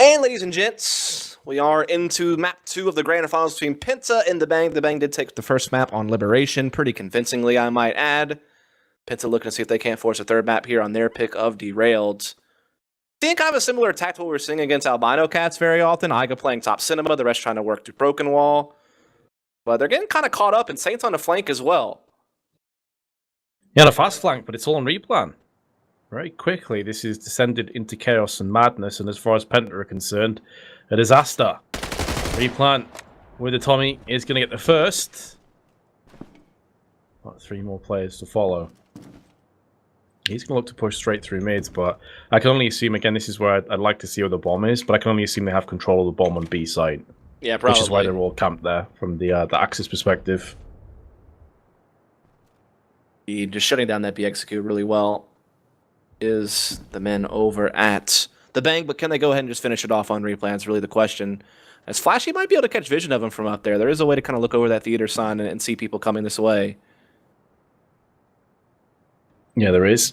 And ladies and gents, we are into map 2 of the grand finals between Penta and the Bang. The Bang did take the first map on Liberation, pretty convincingly, I might add. Penta looking to see if they can't force a third map here on their pick of Derailed. Seeing kind of a similar attack to what we're seeing against Albino Cats very often. Iga playing top cinema, the rest trying to work to Broken Wall. But they're getting kind of caught up, and Saints on the flank as well. Yeah, the fast flank, but it's all on replan. Very quickly, this is descended into chaos and madness, and as far as Penta are concerned, a disaster. Replan with the Tommy is going to get the first. Got 3 more players to follow. He's going to look to push straight through mids, but I can only assume, again, this is where I'd like to see where the bomb is, but I can only assume they have control of the bomb on B side. Yeah, probably. Which is why they're all camped there from the Axis perspective. Just shutting down that B execute really well is the men over at the Bang, but can they go ahead and just finish it off on replay? That's really the question. As Flashy might be able to catch vision of him from up there. There is a way to kind of look over that theater sign and see people coming this way. Yeah, there is.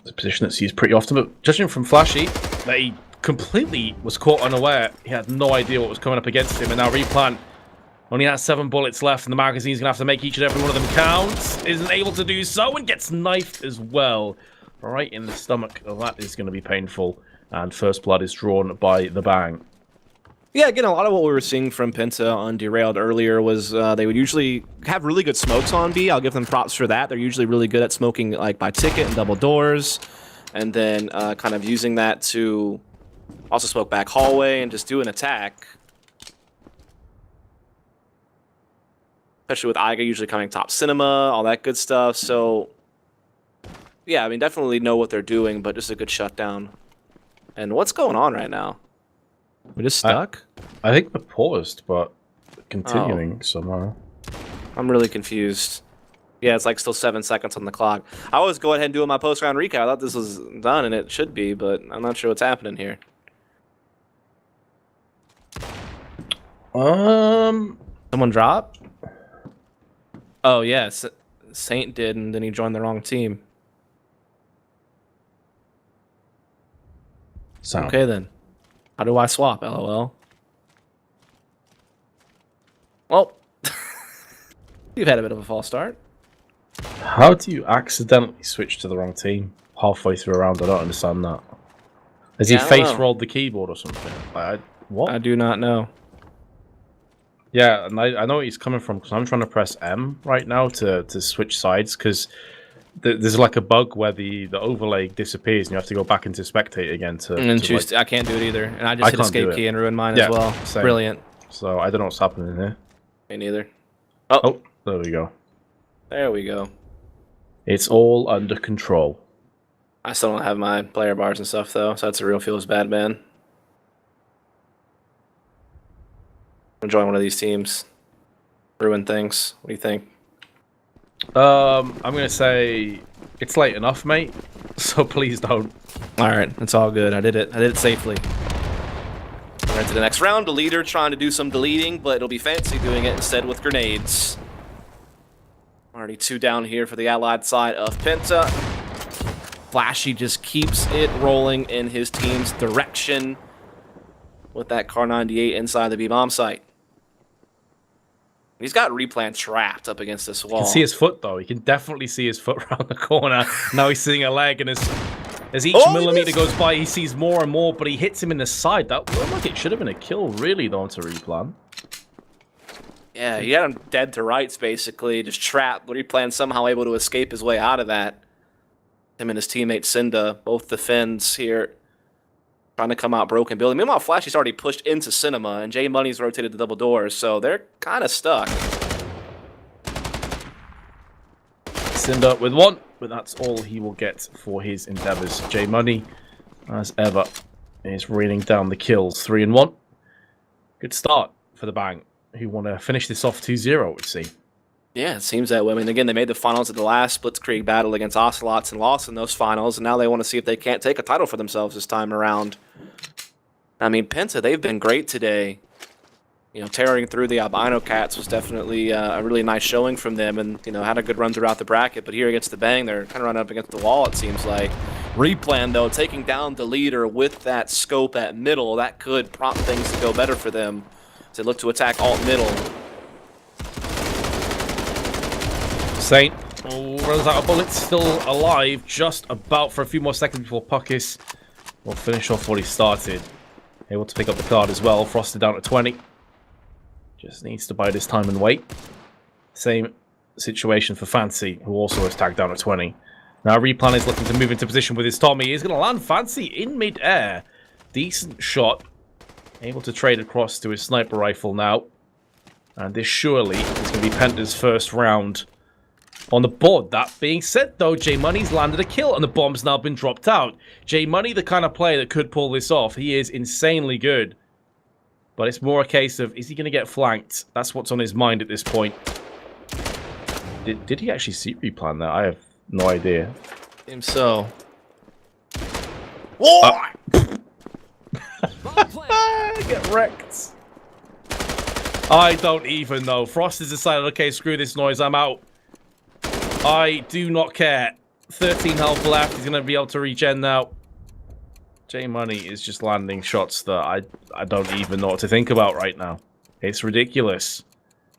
It's a position that's used pretty often, but judging from Flashy, that he completely was caught unaware. He had no idea what was coming up against him, and now Replan only has 7 bullets left, and the magazine's going to have to make each and every one of them count. Isn't able to do so, and gets knifed as well. Right in the stomach. Oh, that is going to be painful. And first blood is drawn by the Bang. Yeah, again, a lot of what we were seeing from Penta on Derailed earlier was they would usually have really good smokes on B. I'll give them props for that. They're usually really good at smoking like by ticket and double doors. And then kind of using that to also smoke back hallway and just do an attack. Especially with Iga usually coming top cinema, all that good stuff. So yeah, I mean, definitely know what they're doing, but just a good shutdown. And what's going on right now? We're just stuck? I think we're paused, but continuing somehow. I'm really confused. Yeah, it's like still 7 seconds on the clock. I always go ahead and do my post-round recap. I thought this was done, and it should be, but I'm not sure what's happening here. Someone dropped? Oh, yes. Saint did, and then he joined the wrong team. Sound. Okay, then. How do I swap, LOL? Well, you've had a bit of a false start. How do you accidentally switch to the wrong team halfway through a round? I don't understand that. Has he face-rolled the keyboard or something? What? I do not know. Yeah, and I know where he's coming from, because I'm trying to press M right now to switch sides, because there's like a bug where the overlay disappears and you have to go back into spectate again to choose. I can't do it either, and I just hit escape key and ruined mine as well. Same. Brilliant. So I don't know what's happening here. Me neither. Oh, there we go. There we go. It's all under control. I still don't have my player bars and stuff though, so that's a real feels bad, man. I'm join one of these teams. Ruin things. What do you think? I'm gonna say it's late enough, mate. So please don't. All right, it's all good. I did it safely. We're into the next round. The leader trying to do some deleting, but it'll be fancy doing it instead with grenades. Already 2 down here for the allied side of Penta. Flashy just keeps it rolling in his team's direction with that Car 98 inside the B-bomb site. He's got Replan trapped up against this wall. You can see his foot, though. You can definitely see his foot around the corner. Now he's seeing a leg, and as each millimeter goes by, he sees more and more, but he hits him in the side. That looked like it should have been a kill, really, though, to Replan. Yeah, he had him dead to rights, basically, just trapped. But Replan somehow able to escape his way out of that. Him and his teammate Cinda, both defends here, trying to come out broken building. Meanwhile, Flashy's already pushed into Cinema, and J Money's rotated to double doors, so they're kind of stuck. Cinda with 1, but that's all he will get for his endeavors. J Money, as ever, is raining down the kills. 3 and 1. Good start for the Bang, who want to finish this off 2-0, it would seem. Yeah, it seems that way. I mean, again, they made the finals at the last Blitzkrieg battle against Ocelots and lost in those finals, and now they want to see if they can't take a title for themselves this time around. I mean, Penta, they've been great today. You know, tearing through the Albino Cats was definitely a really nice showing from them, and, you know, had a good run throughout the bracket. But here against the Bang, they're kind of running up against the wall, it seems like. Replan, though, taking down the leader with that scope at middle, that could prompt things to go better for them as they look to attack alt middle. Saint runs out of bullets, still alive, just about for a few more seconds before Puckis will finish off what he started. Able to pick up the card as well, Frosted down to 20. Just needs to bide his time and wait. Same situation for Fancy, who also is tagged down at 20. Now Replan is looking to move into position with his Tommy. He's going to land Fancy in mid-air. Decent shot. Able to trade across to his sniper rifle now. And this surely is going to be Penta's first round on the board. That being said, though, J Money's landed a kill and the bomb's now been dropped out. J Money, the kind of player that could pull this off. He is insanely good. But it's more a case of, is he going to get flanked? That's what's on his mind at this point. Did he actually see Replan there? I have no idea. Seems so. Whoa! Get wrecked. I don't even know. Frost has decided, okay, screw this noise, I'm out. I do not care. 13 health left. He's going to be able to regen now. J Money is just landing shots that I don't even know what to think about right now. It's ridiculous.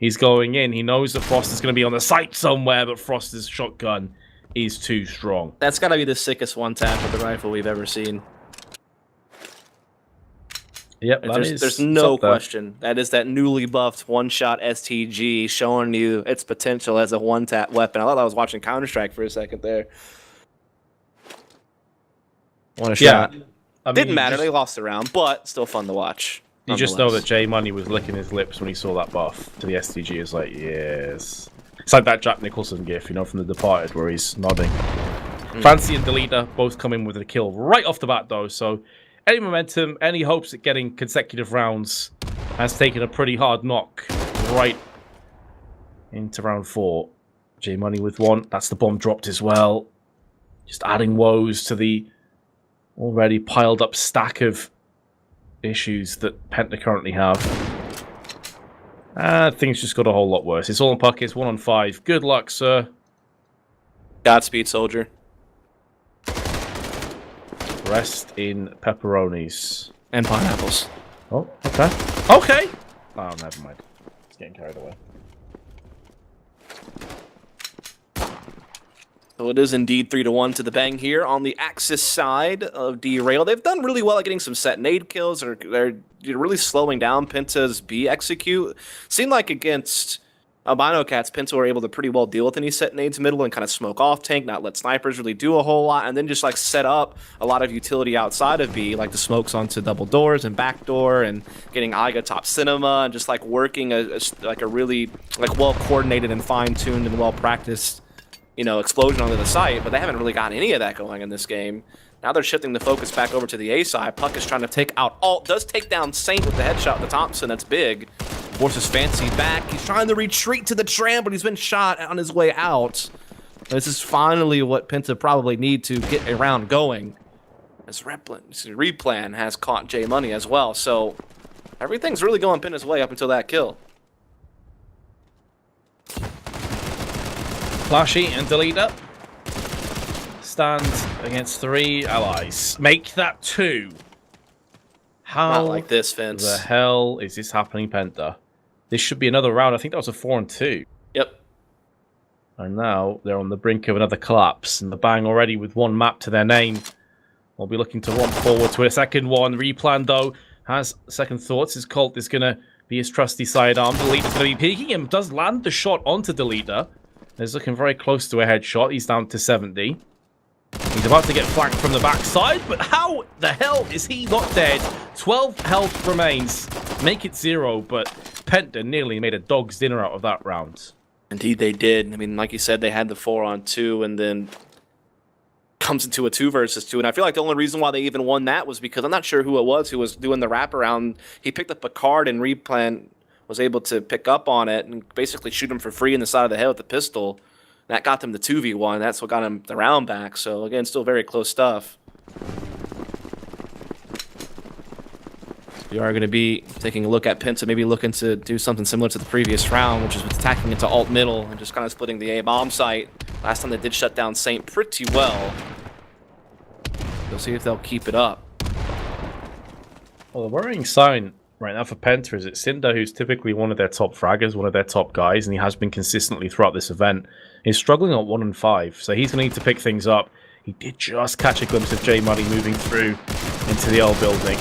He's going in. He knows that Frost is going to be on the site somewhere, but Frost's shotgun is too strong. That's got to be the sickest one tap with the rifle we've ever seen. Yep, there's no question. That is that newly buffed one-shot STG showing you its potential as a one-tap weapon. I thought I was watching Counter-Strike for a second there. One shot. I mean, didn't matter. They lost the round, but still fun to watch. You just know that J Money was licking his lips when he saw that buff to the STG. It's like, yes. It's like that Jack Nicholson gif, you know, from The Departed, where he's nodding. Fancy and Deleter both come in with a kill right off the bat, though. So any momentum, any hopes at getting consecutive rounds has taken a pretty hard knock right into round 4. J Money with one. That's the bomb dropped as well. Just adding woes to the already piled up stack of issues that Penta currently have. Things just got a whole lot worse. It's all in pockets, 1 on 5. Good luck, sir. Godspeed, soldier. Rest in pepperonis. And pineapples. Oh, okay. Okay! Oh, never mind. It's getting carried away. So it is indeed 3-1 to the Bang here on the Axis side of Derailed. They've done really well at getting some set nade kills. They're really slowing down Penta's B execute. Seemed like against Albino Cats, Penta were able to pretty well deal with any set nades middle and kind of smoke off tank, not let snipers really do a whole lot, and then just like set up a lot of utility outside of B, like the smokes onto double doors and back door and getting Aiga top cinema and just like working a really like well coordinated and fine-tuned and well practiced, you know, explosion onto the site, but they haven't really got any of that going in this game. Now they're shifting the focus back over to the A side. Puck is trying to take out Alt, does take down Saint with the headshot with the Thompson, that's big. Forces Fancy back, he's trying to retreat to the tram, but he's been shot on his way out. This is finally what Penta probably need to get a round going. As Replan has caught J Money as well, so everything's really going Penta's way up until that kill. Flashy and Deleter stand against 3 allies. Make that 2. How Not like this, Vince. the hell is this happening, Penta? This should be another round. I think that was a 4-2. Yep. And now they're on the brink of another collapse. And the Bang already with 1 map to their name. We'll be looking to romp forward to a second one. Replan, though, has second thoughts. His Colt is going to be his trusty sidearm. Deleter's going to be peeking him. Does land the shot onto Deleter. He's looking very close to a headshot. He's down to 70. He's about to get flanked from the backside, but how the hell is he not dead? 12 health remains. Make it 0, but Penta nearly made a dog's dinner out of that round. Indeed they did. I mean, like you said, they had the 4-on-2 and then comes into a 2 versus 2. And I feel like the only reason why they even won that was because I'm not sure who it was who was doing the wraparound. He picked up a card and Replan was able to pick up on it and basically shoot him for free in the side of the head with the pistol. That got them the 2v1. That's what got him the round back. So, again, still very close stuff. We are going to be taking a look at Penta, maybe looking to do something similar to the previous round, which is attacking into alt middle and just kind of splitting the A-bomb site. Last time they did shut down Saint pretty well. We'll see if they'll keep it up. Well, the worrying sign right now for Penta is that Cinder, who's typically one of their top fraggers, one of their top guys, and he has been consistently throughout this event, is struggling at 1 and 5. So he's going to need to pick things up. He did just catch a glimpse of J Money moving through into the L building.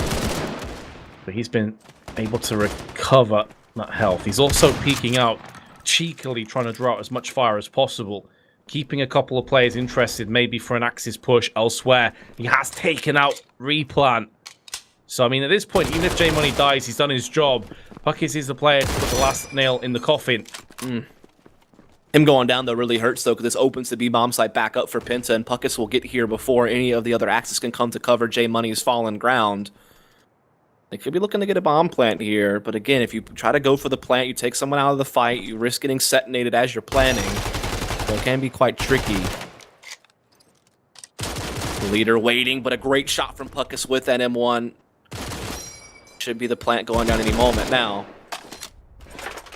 But he's been able to recover that health. He's also peeking out, cheekily trying to draw out as much fire as possible, keeping a couple of players interested, maybe for an Axis push elsewhere. He has taken out Replant. So, I mean, at this point, even if J Money dies, he's done his job. Puckis is the player to put the last nail in the coffin. Him going down, though, really hurts, though, because this opens the B-bomb site back up for Penta, and Puckis will get here before any of the other Axis can come to cover J Money's fallen ground. They could be looking to get a bomb plant here, but again, if you try to go for the plant, you take someone out of the fight, you risk getting detonated as you're planning. So it can be quite tricky. Leader waiting, but a great shot from Puckis with that M1. Should be the plant going down any moment now.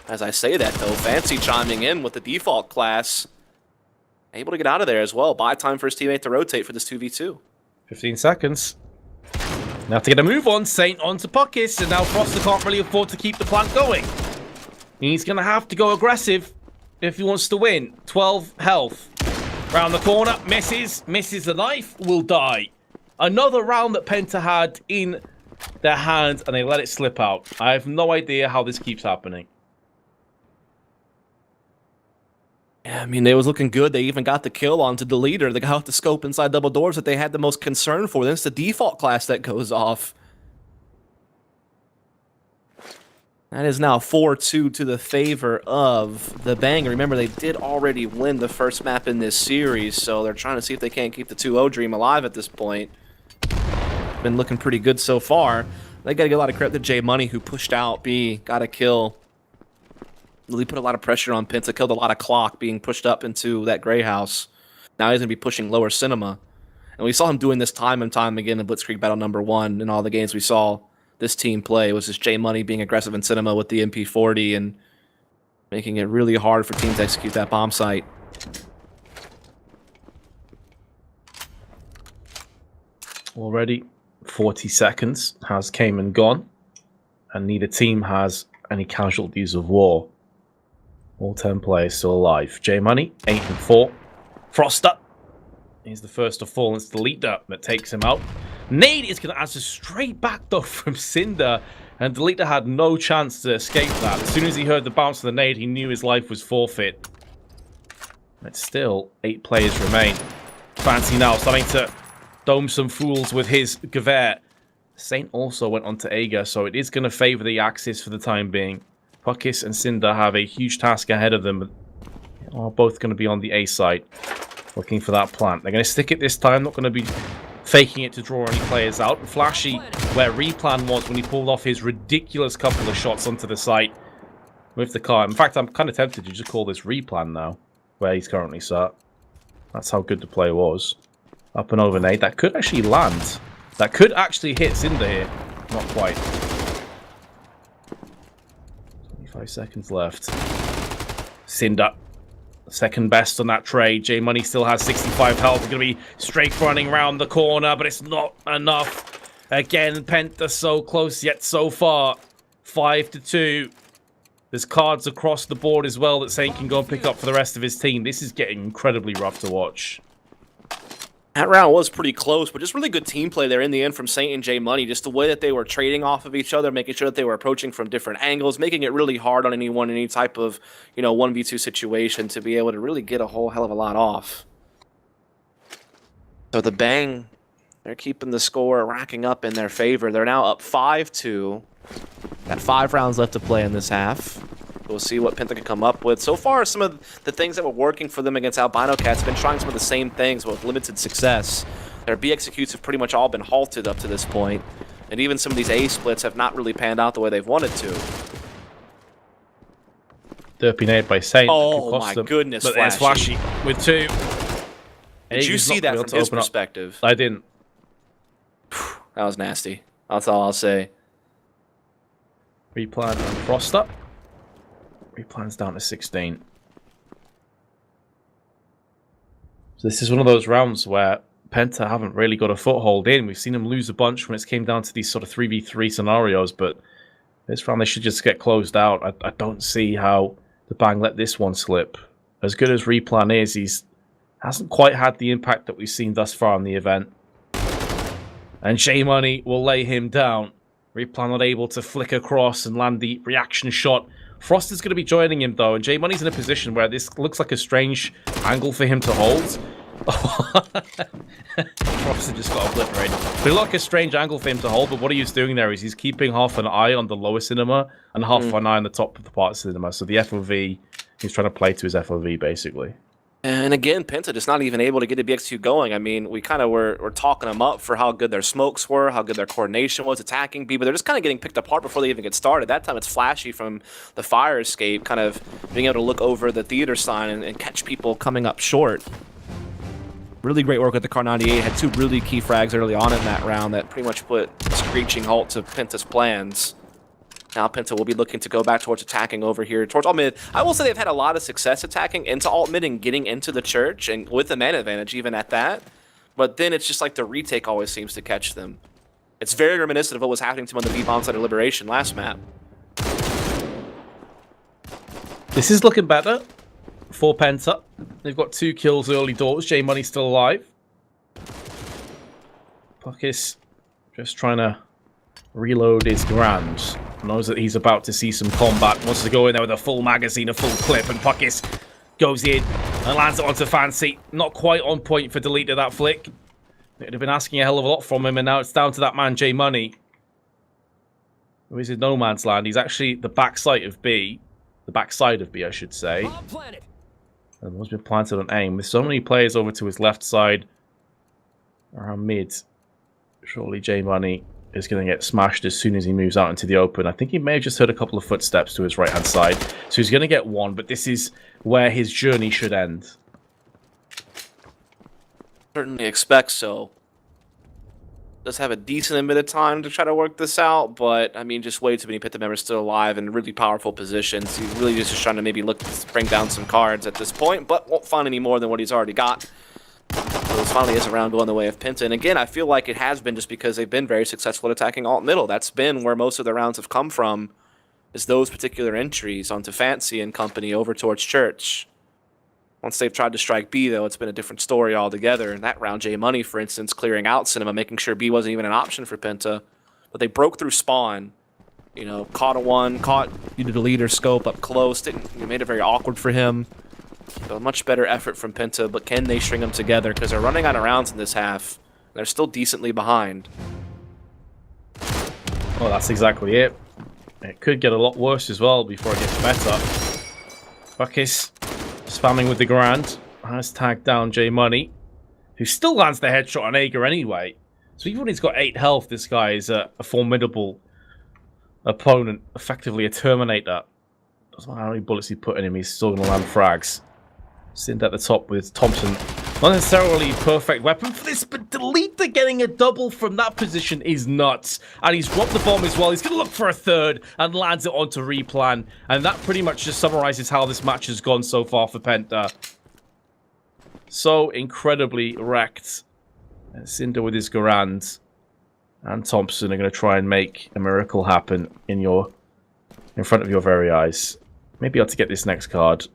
As I say that, though, Fancy chiming in with the default class. Able to get out of there as well. Buy time for his teammate to rotate for this 2v2. 15 seconds. Now to get a move on, Saint onto Puckis, and now Froster can't really afford to keep the plant going. He's going to have to go aggressive if he wants to win. 12 health. Round the corner, misses the knife, will die. Another round that Penta had in their hand, and they let it slip out. I have no idea how this keeps happening. Yeah, I mean, they was looking good. They even got the kill onto the leader, the guy with the scope inside double doors that they had the most concern for. Then it's the default class that goes off. That is now 4-2 to the favor of the Bang. Remember, they did already win the first map in this series, so they're trying to see if they can't keep the 2-0 dream alive at this point. Been looking pretty good so far. They got to give a lot of credit to J Money, who pushed out B, got a kill. Really put a lot of pressure on Penta, killed a lot of clock being pushed up into that gray house. Now he's going to be pushing lower cinema. And we saw him doing this time and time again in Blitzkrieg Battle number 1 in all the games we saw this team play. It was just J Money being aggressive in cinema with the MP40 and making it really hard for teams to execute that bomb site. Already 40 seconds has came and gone, and neither team has any casualties of war. All 10 players still alive. J Money, 8 and 4. Froster, he's the first to fall. It's the leader that takes him out. Nade is going to answer straight back, though, from Cinder, and the leader had no chance to escape that. As soon as he heard the bounce of the nade, he knew his life was forfeit. But still, 8 players remain. Fancy now starting to dome some fools with his Gewehr. Saint also went on to Ager, so it is going to favor the Axis for the time being. Puckis and Cinder have a huge task ahead of them, but are both going to be on the A side, looking for that plant. They're going to stick it this time, not going to be faking it to draw any players out. And Flashy, where Replan was when he pulled off his ridiculous couple of shots onto the site with the car. In fact, I'm kind of tempted to just call this Replan now, where he's currently sat. That's how good the play was. Up and over nade. That could actually land. That could actually hit Cinder here. Not quite. 25 seconds left. Cinder, second best on that trade. J Money still has 65 health. He's going to be straight running around the corner, but it's not enough. Again, Penta so close yet so far. 5-2. There's cards across the board as well that Saint can go and pick up for the rest of his team. This is getting incredibly rough to watch. That round was pretty close, but just really good team play there in the end from Saint and J Money. Just the way that they were trading off of each other, making sure that they were approaching from different angles, making it really hard on anyone in any type of, 1v2 situation to be able to really get a whole hell of a lot off. So the Bang, they're keeping the score racking up in their favor. They're now up 5-2. Got 5 rounds left to play in this half. We'll see what Penta can come up with. So far, some of the things that were working for them against Albino Cats have been trying some of the same things, but with limited success. Their B executes have pretty much all been halted up to this point, and even some of these A splits have not really panned out the way they've wanted to. Derpy nade by Saint. Oh my goodness, but there's Flashy with 2. Did you see that from his perspective? I didn't. That was nasty. That's all I'll say. Replan and Froster. Replan's down to 16. So this is one of those rounds where Penta haven't really got a foothold in. We've seen them lose a bunch when it's came down to these sort of 3v3 scenarios, but this round they should just get closed out. I don't see how the Bang let this one slip. As good as Replan is, he's hasn't quite had the impact that we've seen thus far in the event. And J Money will lay him down. Replan not able to flick across and land the reaction shot. Frost is going to be joining him though, and J Money's in a position where this looks like a strange angle for him to hold. Frost has just got obliterated. But it looked like a strange angle for him to hold, but what he's doing there is he's keeping half an eye on the lower cinema and half an eye on the top of the part cinema. So the FOV, he's trying to play to his FOV basically. And again, Penta just not even able to get a BX2 going. I mean, we kind of were talking them up for how good their smokes were, how good their coordination was attacking B, but they're just kind of getting picked apart before they even get started. That time it's Flashy from the fire escape, kind of being able to look over the theater sign and catch people coming up short. Really great work with the Car 98. Had two really key frags early on in that round that pretty much put a screeching halt to Penta's plans. Now Penta will be looking to go back towards attacking over here towards alt mid. I will say they've had a lot of success attacking into alt mid and getting into the church, and with the man advantage even at that. But then it's just like the retake always seems to catch them. It's very reminiscent of what was happening to them on the B-bomb side of Liberation last map. This is looking better for Penta. They've got 2 kills early doors. J Money's still alive. Puckis just trying to reload his grand. Knows that he's about to see some combat. Wants to go in there with a full magazine, a full clip, and Puckis goes in and lands it onto Fancy. Not quite on point for delete of that flick. It'd have been asking a hell of a lot from him, and now it's down to that man, J Money. Who is in no man's land. He's actually the backside of B. The backside of B, I should say. And one's been planted on aim. With so many players over to his left side, around mid, surely J Money is going to get smashed as soon as he moves out into the open. I think he may have just heard a couple of footsteps to his right-hand side. So he's going to get one, but this is where his journey should end. Certainly expect so. Does have a decent bit of time to try to work this out, but I mean, just way too many Penta members still alive in really powerful positions. He's really just trying to maybe look to bring down some cards at this point, but won't find any more than what he's already got. So this finally is a round going the way of Penta. And again, I feel like it has been just because they've been very successful at attacking alt middle. That's been where most of the rounds have come from, is those particular entries onto Fancy and company over towards Church. Once they've tried to strike B, though, it's been a different story altogether. In that round, J Money, for instance, clearing out Cinema, making sure B wasn't even an option for Penta. But they broke through spawn. You know, caught a one, caught you to the leader scope up close. It made it very awkward for him. So a much better effort from Penta, but can they string them together? Because they're running out of rounds in this half. They're still decently behind. Oh, that's exactly it. It could get a lot worse as well before it gets better. Buckis spamming with the grand. Has tagged down J Money, who still lands the headshot on Ager anyway. So even when he's got 8 health, this guy is a formidable opponent. Effectively a Terminator. Doesn't matter how many bullets he put in him, he's still going to land frags. Sind at the top with Thompson. Not necessarily perfect weapon for this, but Delete getting a double from that position is nuts. And he's dropped the bomb as well. He's going to look for a third and lands it onto Replan. And that pretty much just summarizes how this match has gone so far for Penta. So incredibly wrecked. And Cinder with his Garand and Thompson are going to try and make a miracle happen in front of your very eyes. Maybe I'll have to get this next card.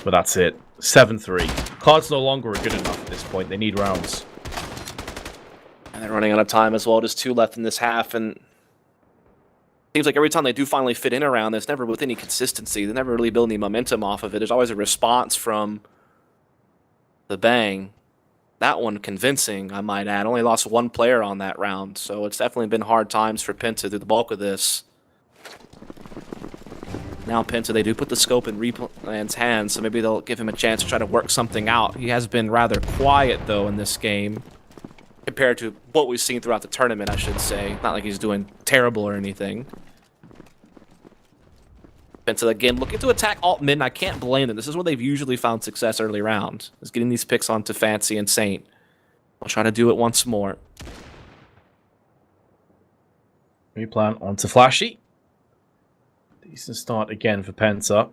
But that's it. 7-3. Cards no longer are good enough at this point. They need rounds. And they're running out of time as well. Just 2 left in this half. And seems like every time they do finally fit in a round, there's never with any consistency. They never really build any momentum off of it. There's always a response from the Bang. That one convincing, I might add. Only lost 1 player on that round. So it's definitely been hard times for Penta through the bulk of this. Now Penta, they do put the scope in Replan's hands, so maybe they'll give him a chance to try to work something out. He has been rather quiet, though, in this game, compared to what we've seen throughout the tournament, I should say. Not like he's doing terrible or anything. Penta, again, looking to attack alt mid, and I can't blame them. This is where they've usually found success early round, is getting these picks onto Fancy and Saint. I'll try to do it once more. Replan onto Flashy. Decent start again for Penta.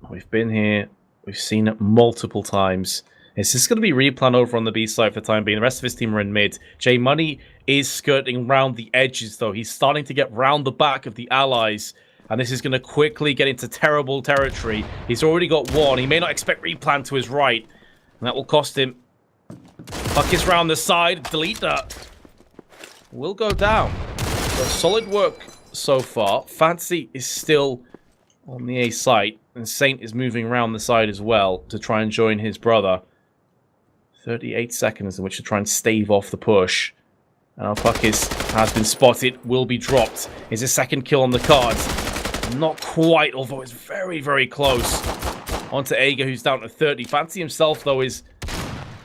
We've been here We've seen it multiple times. It's just going to be replan over on the B side for the time being. The rest of his team are in mid. J Money is skirting round the edges, though. He's starting to get round the back of the allies. And this is going to quickly get into terrible territory. He's already got one. He may not expect replan to his right. And that will cost him. Puck is round the side. Delete that. Will go down. So solid work so far. Fancy is still on the A site. And Saint is moving around the side as well to try and join his brother. 38 seconds in which to try and stave off the push. And our puck has been spotted, will be dropped. Is a second kill on the cards. Not quite, although it's very, very close. Onto Ager, who's down to 30. Fancy himself, though, is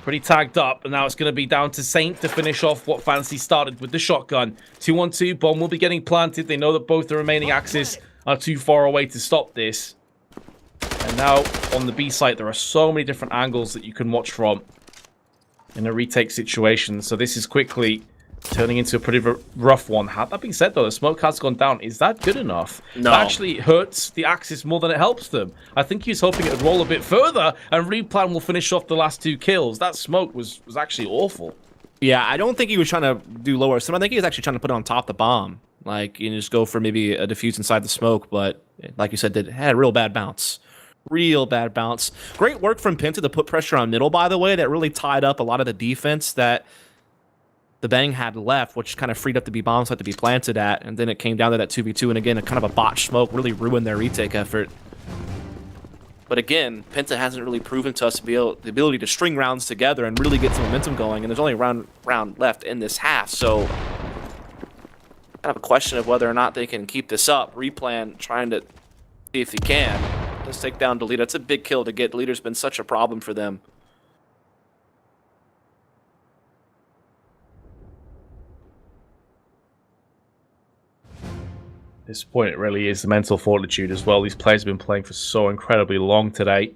pretty tagged up. And now it's going to be down to Saint to finish off what Fancy started with the shotgun. 2-on-2, bomb will be getting planted. They know that both the remaining axes are too far away to stop this. And now, on the B site, there are so many different angles that you can watch from in a retake situation. So this is quickly turning into a pretty rough one. That being said, though, the smoke has gone down. Is that good enough? No. That actually hurts the Axis more than it helps them. I think he's hoping it would roll a bit further, and Replan will finish off the last 2 kills. That smoke was actually awful. Yeah, I don't think he was trying to do lower. So I think he was actually trying to put it on top of the bomb. Like, you know, just go for maybe a defuse inside the smoke. But like you said, it had a real bad bounce. Real bad bounce. Great work from Penta to put pressure on middle, by the way. That really tied up a lot of the defense that the Bang had left, which kind of freed up the B bomb site to be planted at. And then it came down to that 2v2. And again, a kind of a botched smoke really ruined their retake effort. But again, Penta hasn't really proven to us the ability to string rounds together and really get some momentum going. And there's only a round left in this half. So kind of a question of whether or not they can keep this up. Replan trying to see if he can. Let's take down Delete. That's a big kill to get. Deleter's been such a problem for them. At this point, it really is the mental fortitude as well. These players have been playing for so incredibly long today.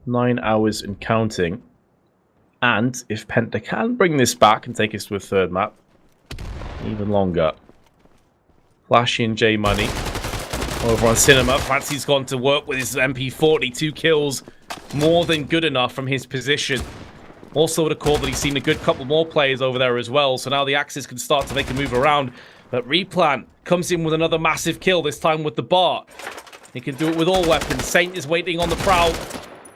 9 hours and counting. And if Penta can bring this back and take us to a third map, even longer. Flashy and J Money. Over on Cinema, Fancy's gone to work with his MP40. 2 kills, more than good enough from his position. Also would have called that he's seen a good couple more players over there as well, so now the Axis can start to make a move around. But Replan comes in with another massive kill, this time with the bar. He can do it with all weapons. Saint is waiting on the prowl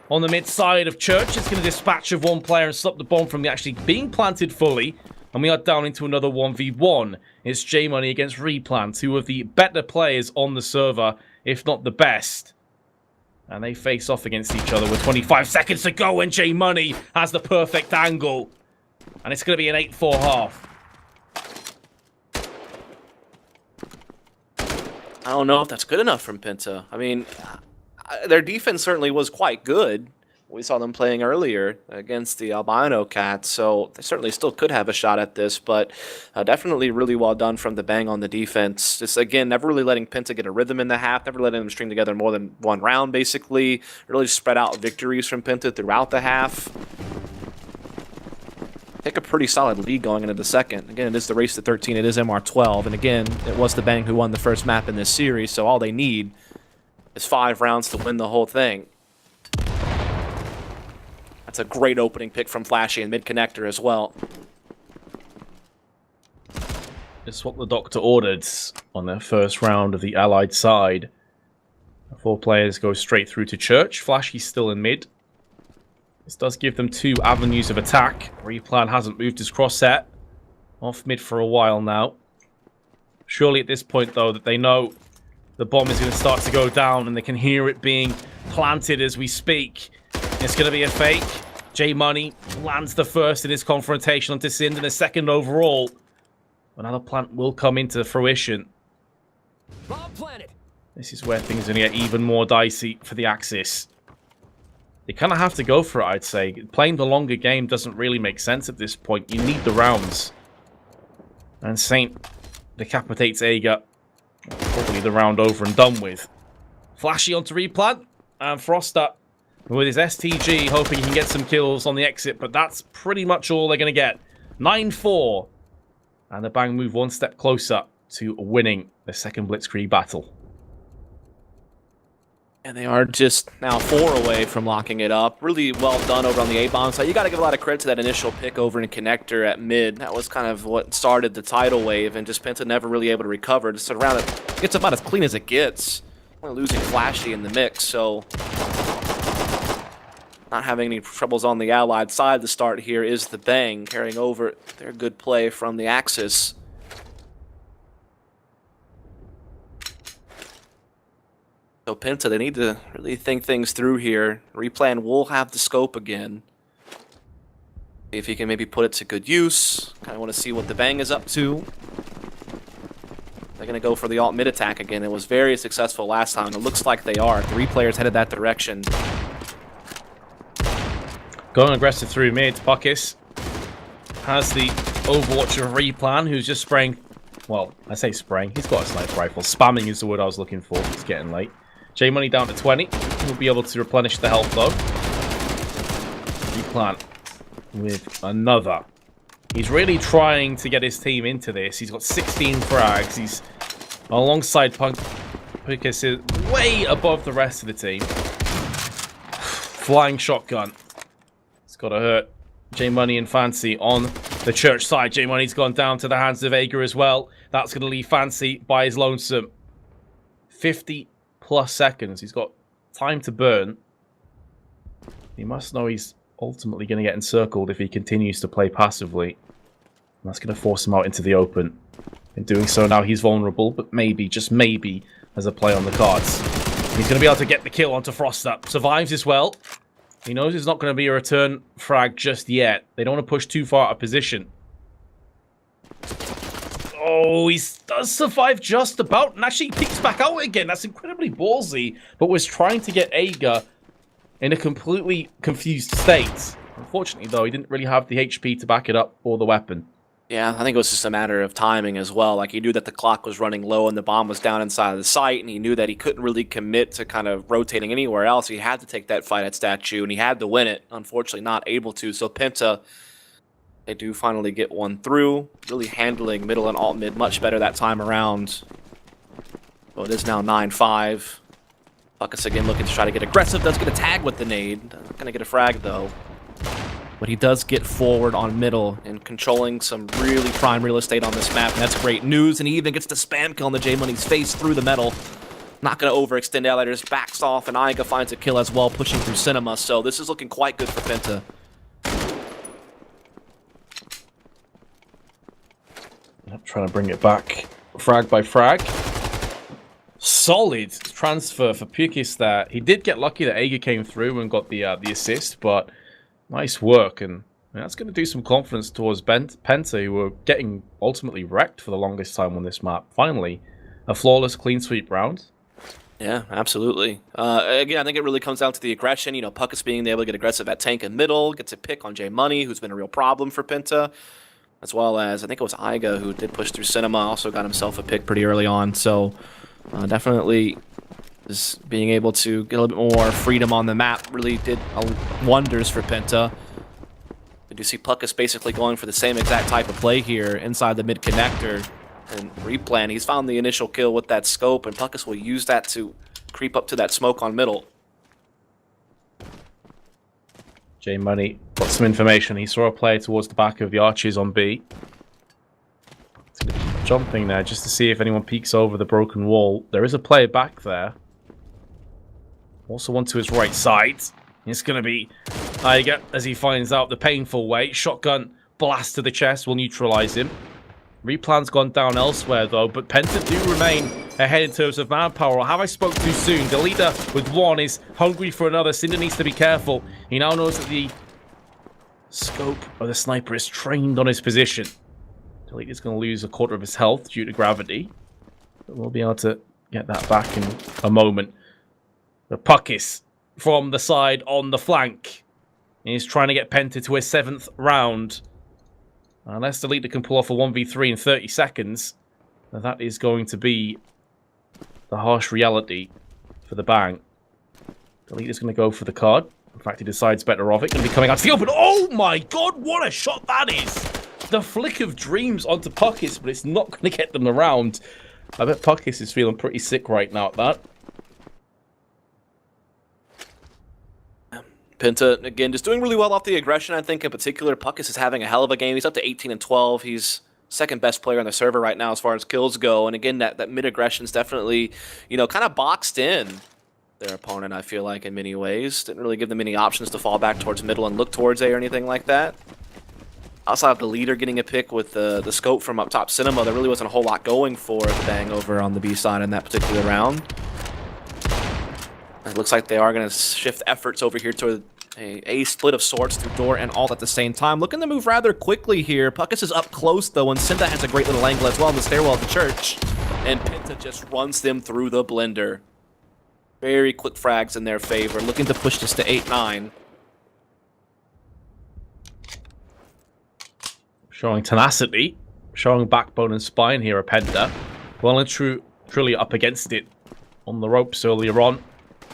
on the mid side of Church. It's going to dispatch of one player and stop the bomb from actually being planted fully. And we are down into another 1v1. It's J Money against Replan, 2 of the better players on the server, if not the best. And they face off against each other with 25 seconds to go, and J Money has the perfect angle. And it's going to be an 8-4 half. I don't know if that's good enough from Penta. I mean, their defense certainly was quite good. We saw them playing earlier against the Albino Cats, so they certainly still could have a shot at this, but definitely really well done from the Bang on the defense. Just, again, never really letting Penta get a rhythm in the half, never letting them string together more than one round, basically. Really spread out victories from Penta throughout the half. Take a pretty solid lead going into the second. Again, it is the race to 13, it is MR12, and again, it was the Bang who won the first map in this series, so all they need is 5 rounds to win the whole thing. That's a great opening pick from Flashy and mid-connector as well. It's what the Doctor ordered on their first round of the Allied side. 4 players go straight through to Church. Flashy's still in mid. This does give them 2 avenues of attack. Replan hasn't moved his cross set. Off mid for a while now. Surely at this point, though, that they know the bomb is going to start to go down and they can hear it being planted as we speak. It's going to be a fake. J Money lands the first in his confrontation onto Sind and a second overall. Another plant will come into fruition. Bomb planted. This is where things are going to get even more dicey for the Axis. They kind of have to go for it, I'd say. Playing the longer game doesn't really make sense at this point. You need the rounds. And Saint decapitates Ager. Probably the round over and done with. Flashy onto Replant. And Froster with his STG, hoping he can get some kills on the exit, but that's pretty much all they're going to get. 9-4. And the Bang move one step closer to winning the second Blitzkrieg battle. And they are just now 4 away from locking it up. Really well done over on the A-bomb side. You got to give a lot of credit to that initial pick over in connector at mid. That was kind of what started the tidal wave, and just Penta never really able to recover. Just around it gets about as clean as it gets. Only losing Flashy in the mix, so not having any troubles on the Allied side to start here is the Bang, carrying over their good play from the Axis. So Penta, they need to really think things through here. Replan will have the scope again. See if he can maybe put it to good use. Kind of want to see what the Bang is up to. They're going to go for the alt mid attack again. It was very successful last time. It looks like they are. 3 players headed that direction. Going aggressive through mid. Puckis has the Overwatch of Replan, who's just spraying. Well, I say spraying. He's got a sniper rifle. Spamming is the word I was looking for. It's getting late. J-Money down to 20. He'll be able to replenish the health, though. Replan with another. He's really trying to get his team into this. He's got 16 frags. He's alongside Puckis is way above the rest of the team. Flying shotgun. It's got to hurt. J-Money and Fancy on the church side. J-Money's gone down to the hands of Ager as well. That's going to leave Fancy by his lonesome. 50+ seconds. He's got time to burn. He must know he's ultimately going to get encircled if he continues to play passively. And that's going to force him out into the open. In doing so now he's vulnerable, but maybe, just maybe, has a play on the cards. He's going to be able to get the kill onto Frostup. Survives as well. He knows it's not going to be a return frag just yet. They don't want to push too far out of position. Oh, he does survive just about, and actually peeks back out again. That's incredibly ballsy, but was trying to get Ager in a completely confused state. Unfortunately, though, he didn't really have the HP to back it up or the weapon. Yeah, I think it was just a matter of timing as well. Like, he knew that the clock was running low and the bomb was down inside of the site, and he knew that he couldn't really commit to kind of rotating anywhere else. He had to take that fight at Statue, and he had to win it. Unfortunately, not able to. So Penta, they do finally get one through. Really handling middle and alt mid much better that time around. So it is now 9-5. Puckis again looking to try to get aggressive. Does get a tag with the nade. Not going to get a frag, though. But he does get forward on middle and controlling some really prime real estate on this map. And that's great news. And he even gets the spam kill on the J-Money's face through the metal. Not going to overextend Outriders. Backs off, and Aiga finds a kill as well, pushing through Cinema. So this is looking quite good for Penta. Yep, trying to bring it back. Frag by frag. Solid transfer for Puckis there. He did get lucky that Aiga came through and got the assist, but nice work, and that's going to do some confidence towards Penta, who were getting ultimately wrecked for the longest time on this map. Finally, a flawless clean sweep round. Yeah, absolutely. Again, I think it really comes down to the aggression. You know, Puckis being able to get aggressive at tank and middle, gets a pick on J-Money, who's been a real problem for Penta, as well as, I think it was Aiga who did push through Cinema, also got himself a pick pretty early on. So, definitely just being able to get a little bit more freedom on the map really did wonders for Penta. We do see Puckis basically going for the same exact type of play here inside the mid connector and replan. He's found the initial kill with that scope, and Puckis will use that to creep up to that smoke on middle. J-Money got some information. He saw a player towards the back of the arches on B. Jumping there just to see if anyone peeks over the broken wall. There is a player back there. Also one to his right side. It's going to be Aiga as he finds out the painful way. Shotgun blast to the chest will neutralize him. Replan's gone down elsewhere though, but Penta do remain ahead in terms of manpower. Or have I spoke too soon? The leader with one is hungry for another. Cinder needs to be careful. He now knows that the scope of the sniper is trained on his position. The leader's going to lose a quarter of his health due to gravity, but we'll be able to get that back in a moment. The Puckis from the side on the flank. He's trying to get Penta to his 7th round. Unless the leader can pull off a 1v3 in 30 seconds, that is going to be the harsh reality for the Bang. The leader's going to go for the card. In fact, he decides better of it. Going to be coming out to the open. Oh my god, what a shot that is! The flick of dreams onto Puckis, but it's not going to get them around. I bet Puckis is feeling pretty sick right now at that. Penta, again, just doing really well off the aggression, I think, in particular. Puckus is having a hell of a game. He's up to 18 and 12. He's second best player on the server right now as far as kills go. And again, that mid-aggression is definitely, kind of boxed in their opponent, I feel like, in many ways. Didn't really give them any options to fall back towards middle and look towards A or anything like that. Also have the leader getting a pick with the scope from up top Cinema. There really wasn't a whole lot going for the Bang over on the B side in that particular round. It looks like they are going to shift efforts over here to a split of sorts through door and alt at the same time. Looking to move rather quickly here. Puckus is up close, though, and Cinda has a great little angle as well in the stairwell of the church. And Penta just runs them through the blender. Very quick frags in their favor. Looking to push this to 8-9. Showing tenacity, showing backbone and spine here, a Penta. Well and truly up against it on the ropes earlier on.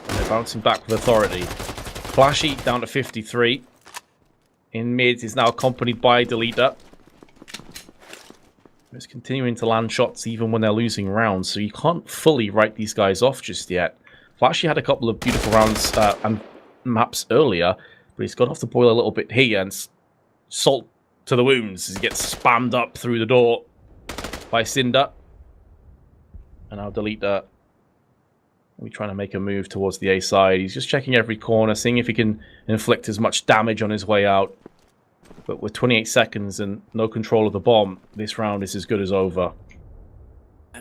And they're bouncing back with authority. Flashy down to 53. In mid is now accompanied by Deleter. It's continuing to land shots even when they're losing rounds, so you can't fully write these guys off just yet. Flashy had a couple of beautiful rounds and maps earlier, but he's got off the boil a little bit here, and salt to the wounds as he gets spammed up through the door by Cinder. And now Deleter will be trying to make a move towards the A side. He's just checking every corner, seeing if he can inflict as much damage on his way out. But with 28 seconds and no control of the bomb, this round is as good as over.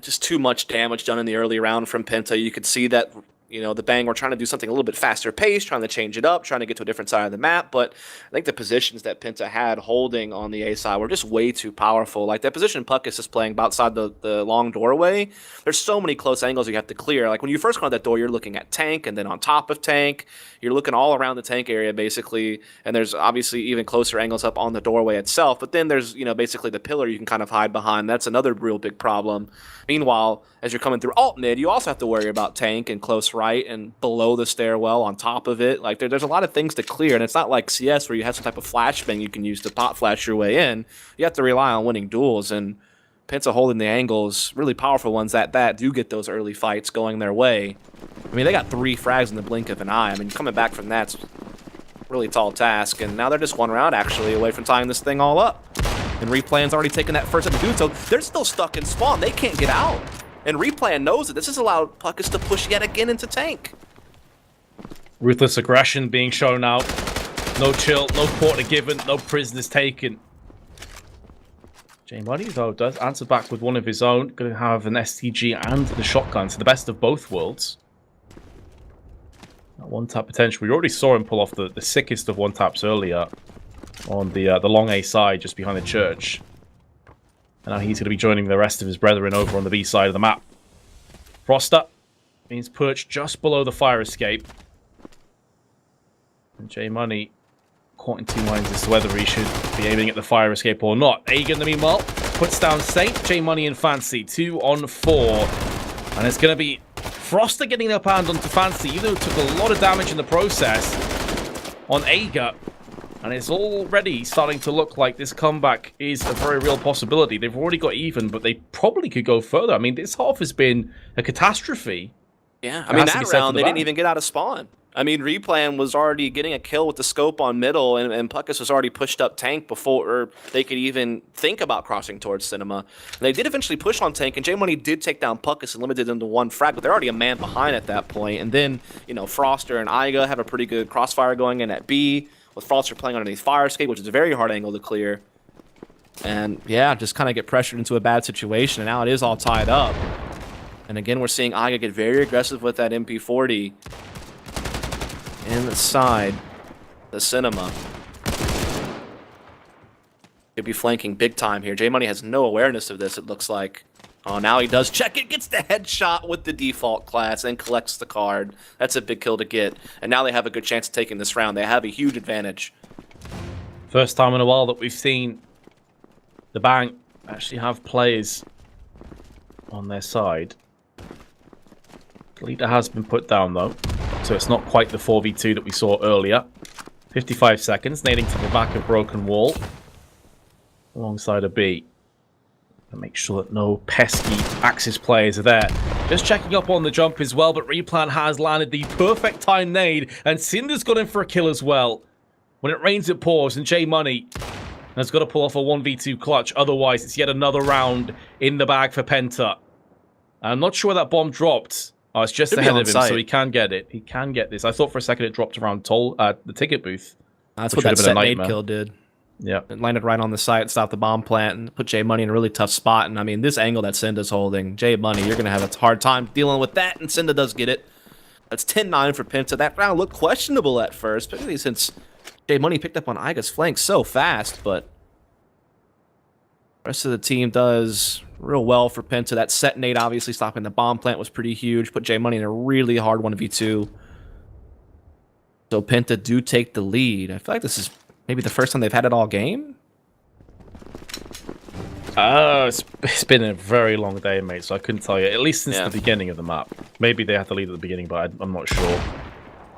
Just too much damage done in the early round from Penta. You could see that, the Bang were trying to do something a little bit faster paced, trying to change it up, trying to get to a different side of the map. But I think the positions that Penta had holding on the A side were just way too powerful. Like that position Puckus is playing outside the long doorway, there's so many close angles you have to clear. Like when you first come out that door, you're looking at tank, and then on top of tank, you're looking all around the tank area basically. And there's obviously even closer angles up on the doorway itself. But then there's, basically the pillar you can kind of hide behind. That's another real big problem. Meanwhile, as you're coming through alt mid, you also have to worry about tank and close right and below the stairwell on top of it. Like there's a lot of things to clear, and it's not like CS where you have some type of flashbang you can use to pop flash your way in. You have to rely on winning duels, and Penta holding the angles, really powerful ones that do get those early fights going their way. I mean, they got 3 frags in the blink of an eye. I mean, coming back from that's really tall task, and now they're just one round actually away from tying this thing all up. And Replan's already taken that first step to do so. They're still stuck in spawn. They can't get out. And Replan knows it. This has allowed Puckus to push yet again into tank. Ruthless aggression being shown out. No chill, no quarter given, no prisoners taken. J-Money, though, does answer back with one of his own. Going to have an STG and the shotgun, so the best of both worlds. That one-tap potential. We already saw him pull off the sickest of one-taps earlier on the long A side, just behind the church. And now he's going to be joining the rest of his brethren over on the B side of the map. Froster means perched just below the fire escape. And J-Money caught in 2 minds as to whether he should be aiming at the fire escape or not. Aegon, the meanwhile, puts down Saint, J-Money and Fancy. 2 on 4. And it's going to be Froster getting the upper hand onto Fancy, even though it took a lot of damage in the process on Aegon. And it's already starting to look like this comeback is a very real possibility. They've already got even, but they probably could go further. I mean, this half has been a catastrophe. Yeah, I mean, that round, they didn't even get out of spawn. I mean, Replan was already getting a kill with the scope on middle, and Puckus was already pushed up tank before they could even think about crossing towards Cinema. And they did eventually push on tank, and J-Money did take down Puckus and limited them to 1 frag, but they're already a man behind at that point. And then, Froster and Iga have a pretty good crossfire going in at B, with Froster playing underneath fire escape, which is a very hard angle to clear. And yeah, just kind of get pressured into a bad situation, and now it is all tied up. And again, we're seeing Iga get very aggressive with that MP40 inside the Cinema. Could be flanking big time here. J-Money has no awareness of this, it looks like. Oh, now he does check it, gets the headshot with the default class, and collects the card. That's a big kill to get. And now they have a good chance of taking this round. They have a huge advantage. First time in a while that we've seen the Bang actually have players on their side. Leader has been put down, though, so it's not quite the 4v2 that we saw earlier. 55 seconds, nading to the back of Broken Wall, alongside a B. And make sure that no pesky Axis players are there. Just checking up on the jump as well, but Replan has landed the perfect time nade, and Cinder's got in for a kill as well. When it rains, it pours, and J Money has got to pull off a 1v2 clutch. Otherwise, it's yet another round in the bag for Penta. I'm not sure where that bomb dropped. Oh, it's just ahead of him, so he can get it. He can get this. I thought for a second it dropped around the ticket booth. That's what that set nade kill did. Yeah, it landed right on the site, stopped the bomb plant, and put J Money in a really tough spot. And I mean, this angle that Cinda's holding, J Money, you're gonna have a hard time dealing with that. And Cinda does get it. That's 10-9 for Penta. That round looked questionable at first, particularly since J Money picked up on Aiga's flank so fast. But the rest of the team does real well for Penta. That set nade, obviously stopping the bomb plant, was pretty huge. Put J Money in a really hard 1v2. So Penta do take the lead. I feel like this is maybe the first time they've had it all game? It's been a very long day, mate, so I couldn't tell you. At least since the beginning of the map. Maybe they had to lead at the beginning, but I'm not sure.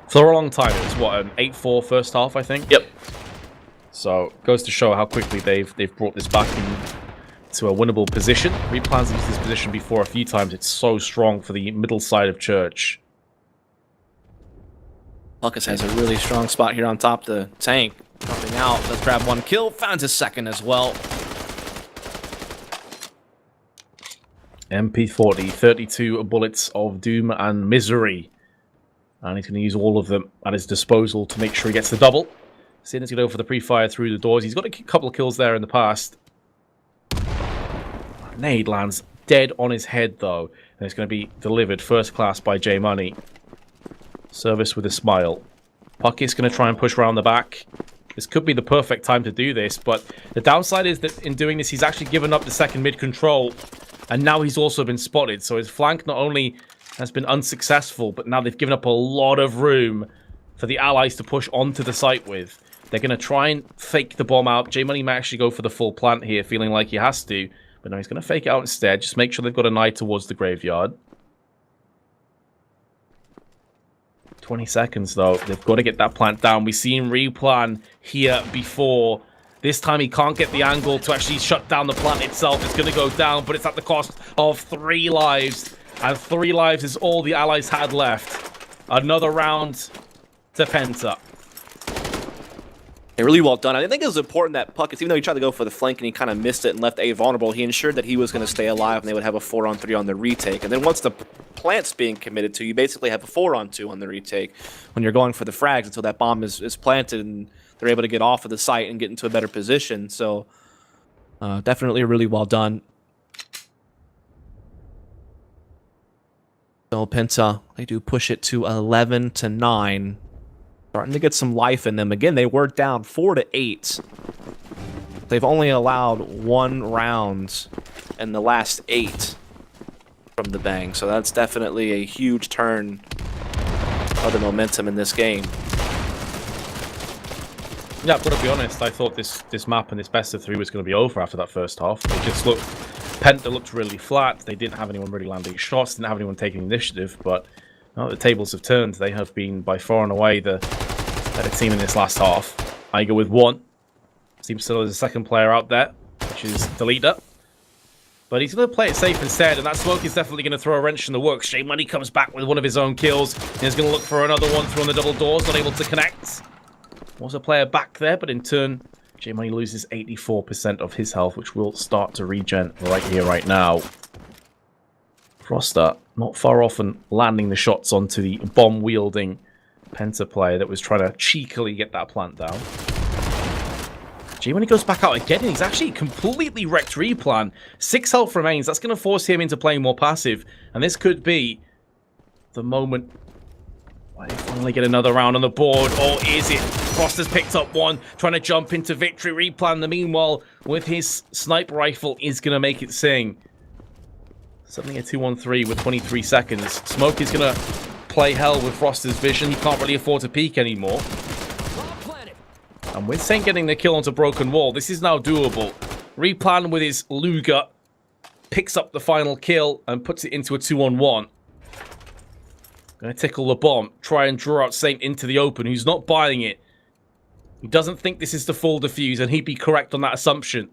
For a long time, it was, what, an 8-4 first half, I think? Yep. So, goes to show how quickly they've brought this back into a winnable position. Replan's used this position before a few times. It's so strong for the middle side of Church. Lucas has a really strong spot here on top of the tank. Jumping out, does grab one kill, finds his second as well. MP40, 32 bullets of doom and misery. And he's going to use all of them at his disposal to make sure he gets the double. Sin's going to go for the pre-fire through the doors. He's got a couple of kills there in the past. Nade lands dead on his head, though. And it's going to be delivered first class by J Money. Service with a smile. Pucky's going to try and push around the back. This could be the perfect time to do this, but the downside is that in doing this, he's actually given up the second mid control, and now he's also been spotted. So his flank not only has been unsuccessful, but now they've given up a lot of room for the allies to push onto the site with. They're going to try and fake the bomb out. J Money might actually go for the full plant here, feeling like he has to, but no, he's going to fake it out instead. Just make sure they've got an eye towards the graveyard. 20 seconds, though. They've got to get that plant down. We've seen Replan here before. This time he can't get the angle to actually shut down the plant itself. It's going to go down, but it's at the cost of 3 lives. And 3 lives is all the allies had left. Another round to Penta. Really well done. I think it was important that Puckets, even though he tried to go for the flank and he kind of missed it and left A vulnerable, he ensured that he was going to stay alive and they would have a 4-on-3 on the retake. And then once the plant's being committed to, you basically have a 4-on-2 on the retake when you're going for the frags until that bomb is planted and they're able to get off of the site and get into a better position. So definitely really well done. So Penta, they do push it to 11-9. Starting to get some life in them. Again, they were down 4-8. They've only allowed 1 round in the last 8 from the Bang. So that's definitely a huge turn of the momentum in this game. Yeah, I've got to be honest. I thought this map and this best of 3 was going to be over after that first half. It just looked... Penta looked really flat. They didn't have anyone really landing shots. Didn't have anyone taking initiative. But no, the tables have turned. They have been by far and away the better team in this last half. Aiga with 1. Seems still there's a second player out there, which is Deleter. But he's going to play it safe instead, and that smoke is definitely going to throw a wrench in the works. J Money comes back with one of his own kills. He's going to look for another one through on the double doors, not able to connect. Was a player back there, but in turn, J Money loses 84% of his health, which will start to regen right here, right now. Froster not far off and landing the shots onto the bomb-wielding Penta player that was trying to cheekily get that plant down. J Money goes back out again, and he's actually completely wrecked Replan. 6 health remains. That's going to force him into playing more passive, and this could be the moment where they finally get another round on the board, or is it? Froster's picked up 1, trying to jump into victory. Replan, the meanwhile, with his sniper rifle, is going to make it sing. Suddenly a 2-on-3 with 23 seconds. Smoke is going to play hell with Froster's vision. He can't really afford to peek anymore. And with Saint getting the kill onto Broken Wall, this is now doable. Replan with his Luger picks up the final kill and puts it into a 2-on-1. Going to tickle the bomb, try and draw out Saint into the open, who's not buying it. He doesn't think this is the full defuse, and he'd be correct on that assumption.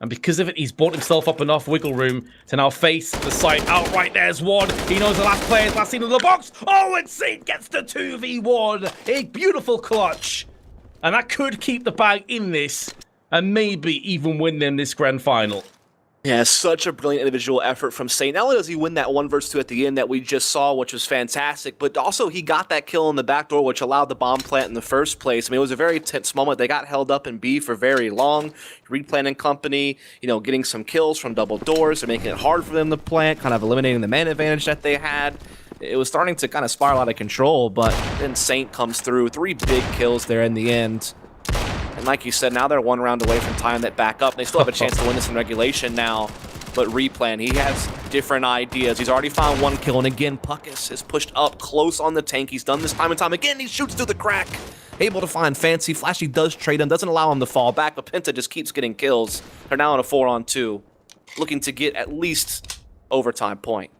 And because of it, he's bought himself up enough wiggle room to now face the site outright. There's one. He knows the last player is last seen in the box. Oh, and Saint gets the 2v1. A beautiful clutch. And that could keep the bag in this and maybe even win them this grand final. Yeah, such a brilliant individual effort from Saint. Not only does he win that 1 versus 2 at the end that we just saw, which was fantastic, but also he got that kill in the back door, which allowed the bomb plant in the first place. I mean, it was a very tense moment. They got held up in B for very long. Replan and company, getting some kills from double doors. They're making it hard for them to plant, kind of eliminating the man advantage that they had. It was starting to kind of spiral out of control, but then Saint comes through. 3 big kills there in the end. And like you said, now they're 1 round away from tying that back up. They still have a chance to win this in regulation now. But Replan, he has different ideas. He's already found 1 kill. And again, Puckus is pushed up close on the tank. He's done this time and time again. He shoots through the crack. Able to find Fancy. Flashy does trade him. Doesn't allow him to fall back. But Penta just keeps getting kills. They're now on a 4-on-2. Looking to get at least overtime point.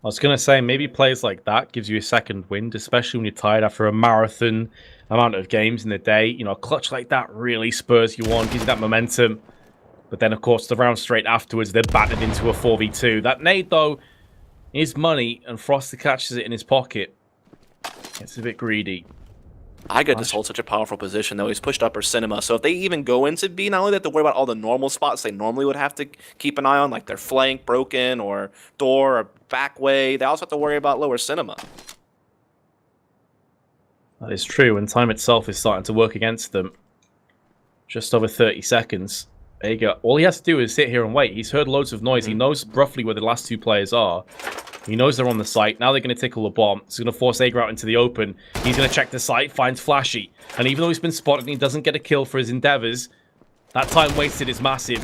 I was going to say, maybe plays like that gives you a second wind, especially when you're tired after a marathon amount of games in the day. A clutch like that really spurs you on, gives you that momentum. But then, of course, the round straight afterwards, they're battered into a 4v2. That nade, though, is money, and Froster catches it in his pocket. It's a bit greedy. Iga just holds such a powerful position, though. He's pushed upper cinema. So if they even go into B, not only do they have to worry about all the normal spots they normally would have to keep an eye on, like their flank broken or door or back way, they also have to worry about lower cinema. That is true, and time itself is starting to work against them. Just over 30 seconds. Iga, all he has to do is sit here and wait. He's heard loads of noise. He knows roughly where the last 2 players are. He knows they're on the site. Now they're going to tickle the bomb. It's going to force Iga out into the open. He's going to check the site, finds Flashy. And even though he's been spotted and he doesn't get a kill for his endeavors, that time wasted is massive.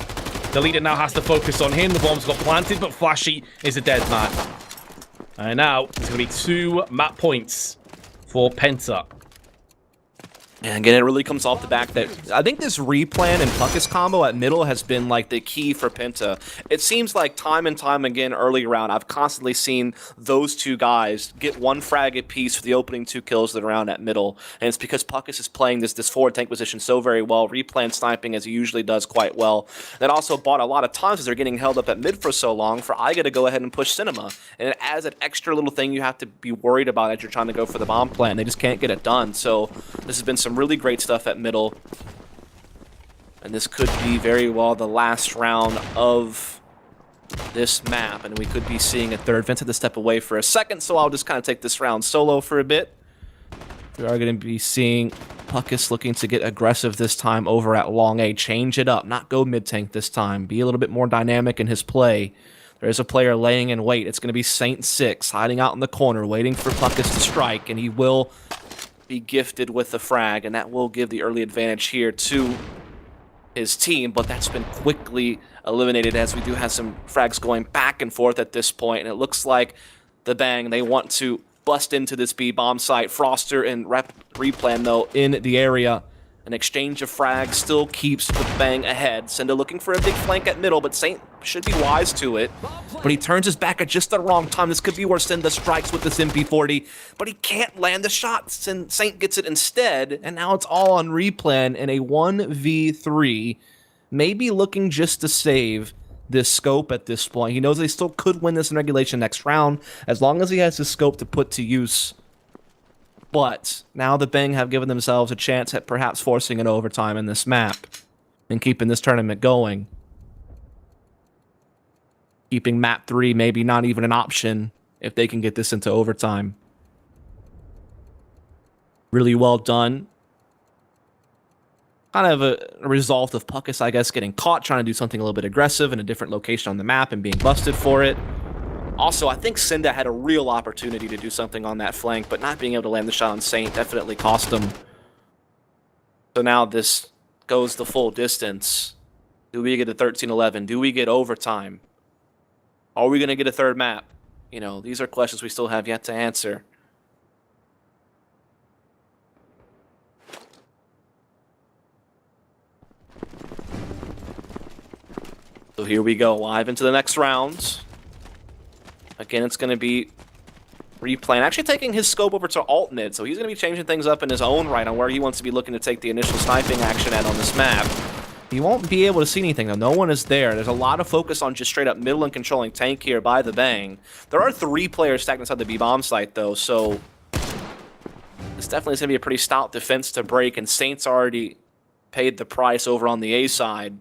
The leader now has to focus on him. The bomb's got planted, but Flashy is a dead man. And now there's going to be 2 map points for Penta. And again, it really comes off the back that I think this Replan and Puckus combo at middle has been like the key for Penta. It seems like time and time again early round, I've constantly seen those 2 guys get 1 frag apiece for the opening 2 kills of the round at middle. And it's because Puckus is playing this forward tank position so very well, Replan sniping as he usually does quite well. That also bought a lot of times as they're getting held up at mid for so long for Iga to go ahead and push cinema. And it adds an extra little thing you have to be worried about as you're trying to go for the bomb plant. They just can't get it done. So this has been some really great stuff at middle, and this could be very well the last round of this map, and we could be seeing a third. Vince had to step away for a second, so I'll just kind of take this round solo for a bit. We are going to be seeing Puckus looking to get aggressive this time over at long A. Change it up, not go mid-tank this time. Be a little bit more dynamic in his play. There is a player laying in wait. It's going to be Saint 6 hiding out in the corner, waiting for Puckus to strike, and he will be gifted with the frag, and that will give the early advantage here to his team, but that's been quickly eliminated as we do have some frags going back and forth at this point, and it looks like the Bang, they want to bust into this B bomb site. Froster and Replan, though, in the area. An exchange of frags still keeps the Bang ahead. Senda looking for a big flank at middle, but Saint should be wise to it. But he turns his back at just the wrong time. This could be where Senda strikes with this MP40, but he can't land the shot. Saint gets it instead, and now it's all on Replan in a 1v3. Maybe looking just to save this scope at this point. He knows they still could win this in regulation next round, as long as he has his scope to put to use. But now the Bang have given themselves a chance at perhaps forcing an overtime in this map and keeping this tournament going. Keeping map 3 maybe not even an option if they can get this into overtime. Really well done. Kind of a result of Puckus, I guess, getting caught trying to do something a little bit aggressive in a different location on the map and being busted for it. Also, I think Senda had a real opportunity to do something on that flank, but not being able to land the shot on Saint definitely cost him. So now this goes the full distance. Do we get a 13-11? Do we get overtime? Are we going to get a third map? These are questions we still have yet to answer. So here we go, live into the next round. Again, it's going to be Replan, actually taking his scope over to alt mid, so he's going to be changing things up in his own right on where he wants to be looking to take the initial sniping action at on this map. He won't be able to see anything, though. No one is there. There's a lot of focus on just straight up middle and controlling tank here by the Bang. There are 3 players stacked inside the B-bomb site, though, so this definitely is going to be a pretty stout defense to break, and Saints already paid the price over on the A side.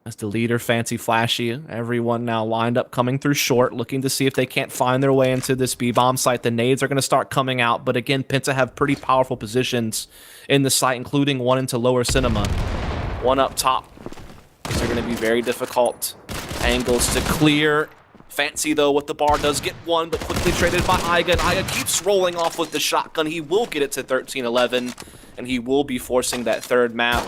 As the leader, Fancy Flashy, everyone now lined up coming through short, looking to see if they can't find their way into this B-bomb site. The nades are going to start coming out, but again, Penta have pretty powerful positions in the site, including one into lower cinema. One up top. These are going to be very difficult angles to clear. Fancy, though, with the bar, does get one, but quickly traded by Aiga, and Aiga keeps rolling off with the shotgun. He will get it to 13-11, and he will be forcing that third map.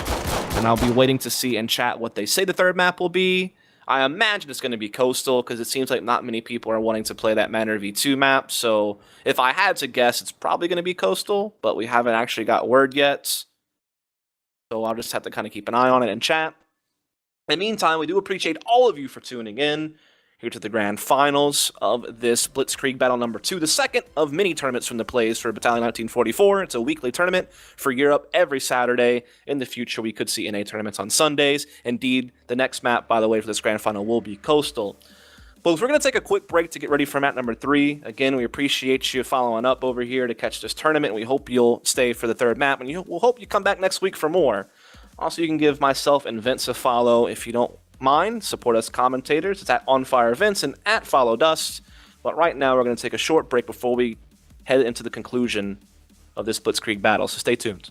And I'll be waiting to see in chat what they say the third map will be. I imagine it's going to be Coastal, because it seems like not many people are wanting to play that Manor V2 map. So if I had to guess, it's probably going to be Coastal, but we haven't actually got word yet. So I'll just have to kind of keep an eye on it in chat. In the meantime, we do appreciate all of you for tuning in here to the grand finals of this Blitzkrieg Battle number 2, the second of many tournaments from the plays for Battalion 1944. It's a weekly tournament for Europe every Saturday. In the future, we could see NA tournaments on Sundays. Indeed, the next map, by the way, for this grand final will be Coastal. But we're going to take a quick break to get ready for map number 3. Again, we appreciate you following up over here to catch this tournament. We hope you'll stay for the third map, and we'll hope you come back next week for more. Also, you can give myself and Vince a follow if you don't mind. Support us commentators. It's at OnFireVince and at FollowDust. But right now, we're going to take a short break before we head into the conclusion of this Blitzkrieg battle. So stay tuned.